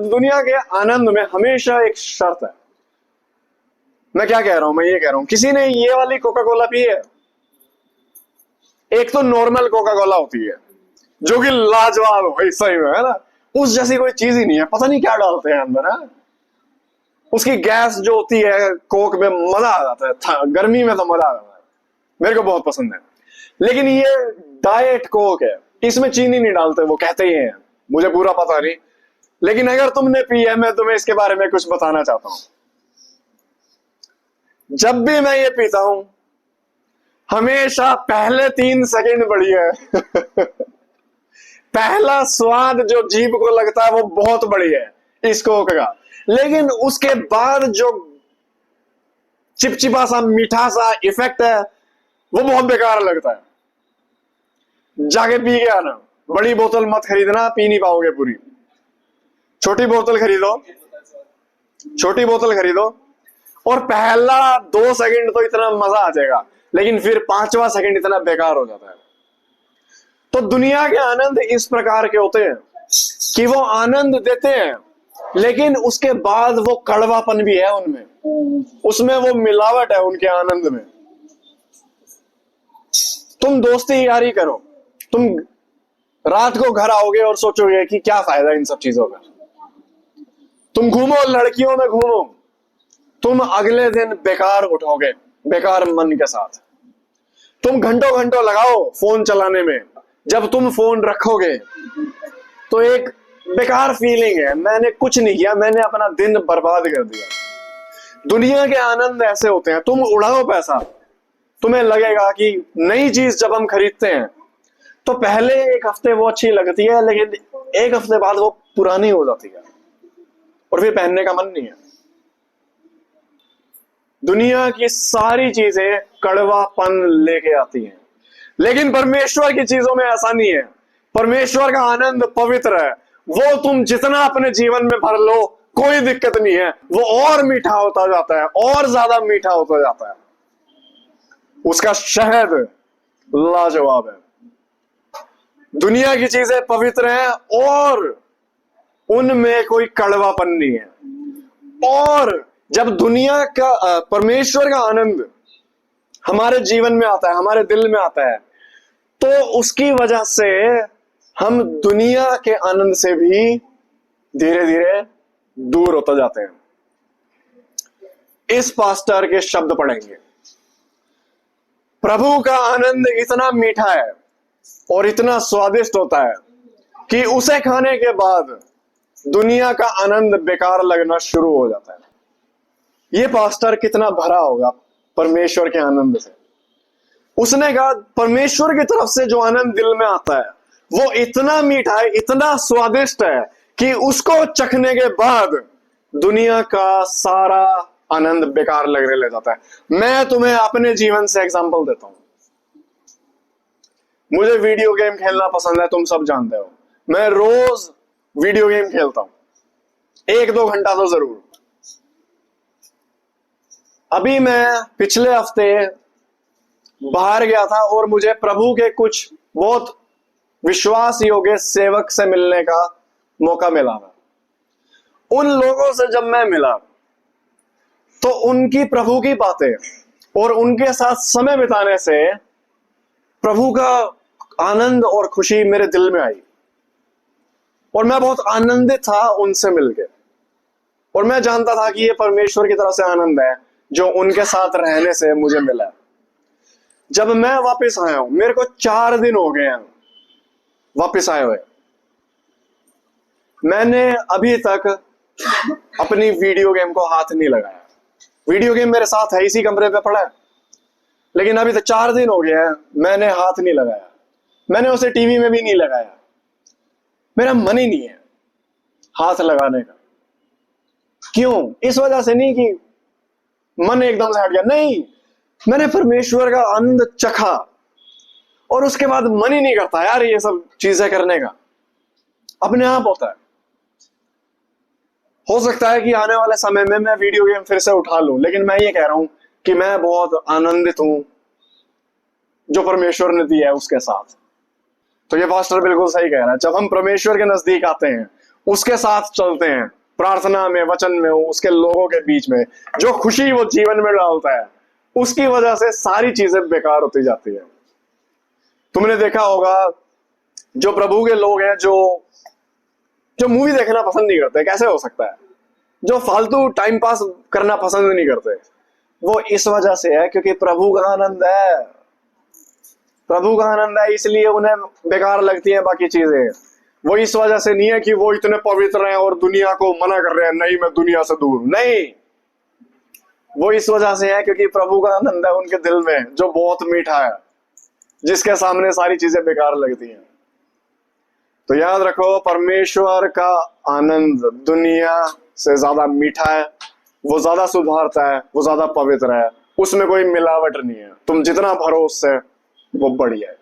दुनिया के आनंद में हमेशा एक शर्त है। मैं क्या कह रहा हूं, मैं ये कह रहा हूं, किसी ने ये वाली कोका कोला पी है? एक तो नॉर्मल कोका कोला होती है जो कि लाजवाब भाई, सही में है ना, उस जैसी कोई चीज ही नहीं है। पता नहीं क्या डालते हैं अंदर, है उसकी गैस जो होती है कोक में, मजा आ जाता है। गर्मी में तो मजा आ जाता है, मेरे को बहुत पसंद है। लेकिन ये डाइट कोक है, इसमें चीनी नहीं डालते, वो कहते ही हैं, मुझे पूरा पता नहीं। लेकिन अगर तुमने पी है, मैं तुम्हें इसके बारे में कुछ बताना चाहता हूं। जब भी मैं ये पीता हूं, हमेशा पहले 3 सेकंड बढ़िया है। पहला स्वाद जो जीभ को लगता है वो बहुत बढ़िया है इस कोक का, लेकिन उसके बाद जो चिपचिपा सा मीठा सा इफेक्ट है वो बहुत बेकार लगता है। जाके पी के आना। बड़ी बोतल मत खरीदना, पी नहीं पाओगे पूरी। छोटी बोतल खरीदो, छोटी बोतल खरीदो, और पहला 2 सेकंड तो इतना मजा आ जाएगा, लेकिन फिर 5वां सेकंड इतना बेकार हो जाता है। तो दुनिया के आनंद इस प्रकार के होते हैं कि वो आनंद देते हैं, लेकिन उसके बाद वो कड़वापन भी है उनमें, उसमें वो मिलावट है उनके आनंद में। तुम दोस्ती यारी करो, तुम रात को घर आओगे और सोचोगे कि क्या फायदा इन सब चीजों का। तुम घूमो, लड़कियों में घूमो, तुम अगले दिन बेकार उठोगे, बेकार मन के साथ। तुम घंटों घंटों लगाओ फोन चलाने में, जब तुम फोन रखोगे तो एक बेकार फीलिंग है, मैंने कुछ नहीं किया, मैंने अपना दिन बर्बाद कर दिया। दुनिया के आनंद ऐसे होते हैं, तुम उड़ाओ पैसा, तुम्हें लगेगा कि नई चीज जब हम खरीदते हैं तो पहले 1 हफ्ते वो अच्छी लगती है, लेकिन 1 हफ्ते बाद वो पुरानी हो जाती है और फिर पहनने का मन नहीं है। दुनिया की सारी चीजें कड़वापन लेके आती हैं, लेकिन परमेश्वर की चीजों में ऐसा नहीं है। परमेश्वर का आनंद पवित्र है, वो तुम जितना अपने जीवन में भर लो कोई दिक्कत नहीं है, वो और मीठा होता जाता है, और ज्यादा मीठा होता जाता है। उसका शहद लाजवाब है। दुनिया की चीजें पवित्र हैं और उनमें कोई कड़वापन नहीं है। और जब दुनिया का परमेश्वर का आनंद हमारे जीवन में आता है, हमारे दिल में आता है, तो उसकी वजह से हम दुनिया के आनंद से भी धीरे धीरे दूर होते जाते हैं। इस पास्टर के शब्द पढ़ेंगे, प्रभु का आनंद इतना मीठा है और इतना स्वादिष्ट होता है कि उसे खाने के बाद दुनिया का आनंद बेकार लगना शुरू हो जाता है। ये पास्टर कितना भरा होगा परमेश्वर के आनंद से। उसने कहा परमेश्वर की तरफ से जो आनंद दिल में आता है वो इतना मीठा है, इतना स्वादिष्ट है कि उसको चखने के बाद दुनिया का सारा आनंद बेकार लगने लग जाता है। मैं तुम्हें अपने जीवन से एग्जांपल देता हूं। मुझे वीडियो गेम खेलना पसंद है, तुम सब जानते हो। मैं रोज वीडियो गेम खेलता हूं, 1-2 घंटा तो जरूर। अभी मैं पिछले हफ्ते बाहर गया था और मुझे प्रभु के कुछ बहुत विश्वास योग्य सेवक से मिलने का मौका मिला। उन लोगों से जब मैं मिला तो उनकी प्रभु की बातें और उनके साथ समय बिताने से प्रभु का आनंद और खुशी मेरे दिल में आई और मैं बहुत आनंदित था उनसे मिलके। और मैं जानता था कि ये परमेश्वर की तरफ से आनंद है जो उनके साथ रहने से मुझे मिला। जब मैं वापस आया हूं, मेरे को 4 दिन हो गए हैं वापस आए हुए, मैंने अभी तक अपनी वीडियो गेम को हाथ नहीं लगाया। वीडियो गेम मेरे साथ है, इसी कमरे पे पड़ा है, लेकिन अभी तक 4 दिन हो गए हैं मैंने हाथ नहीं लगाया। मैंने उसे टीवी में भी नहीं लगाया, मेरा मन ही नहीं है हाथ लगाने का। क्यों? इस वजह से नहीं कि मन एकदम से हट गया, नहीं, मैंने परमेश्वर का आनंद चखा और उसके बाद मन ही नहीं करता यार ये सब चीजें करने का। अपने आप होता है। हो सकता है कि आने वाले समय में मैं वीडियो गेम फिर से उठा लूं, लेकिन मैं ये कह रहा हूं कि मैं बहुत आनंदित हूं जो परमेश्वर ने दिया है उसके साथ। तो ये पास्टर बिल्कुल सही कह रहा है। जब हम परमेश्वर के नजदीक आते हैं, उसके साथ चलते हैं, प्रार्थना में, वचन में, उसके लोगों के बीच में, जो खुशी वो जीवन में डालता है, उसकी वजह से सारी चीजें बेकार होती जाती है। तुमने देखा होगा जो प्रभु के लोग हैं, जो जो मूवी देखना पसंद नहीं करते, कैसे हो सकता है? जो फालतू टाइम पास करना पसंद नहीं करते, वो इस वजह से है क्योंकि प्रभु का आनंद है। प्रभु का आनंद है, इसलिए उन्हें बेकार लगती है बाकी चीजें। वो इस वजह से नहीं है कि वो इतने पवित्र हैं और दुनिया को मना कर रहे हैं, नहीं मैं दुनिया से दूर, नहीं। वो इस वजह से है क्योंकि प्रभु का आनंद है उनके दिल में, जो बहुत मीठा है, जिसके सामने सारी चीजें बेकार लगती हैं। तो याद रखो, परमेश्वर का आनंद दुनिया से ज्यादा मीठा है, वो ज्यादा सुधारता है, वो ज्यादा पवित्र है, उसमें कोई मिलावट नहीं है। तुम जितना भरो उससे, वो बढ़िया है।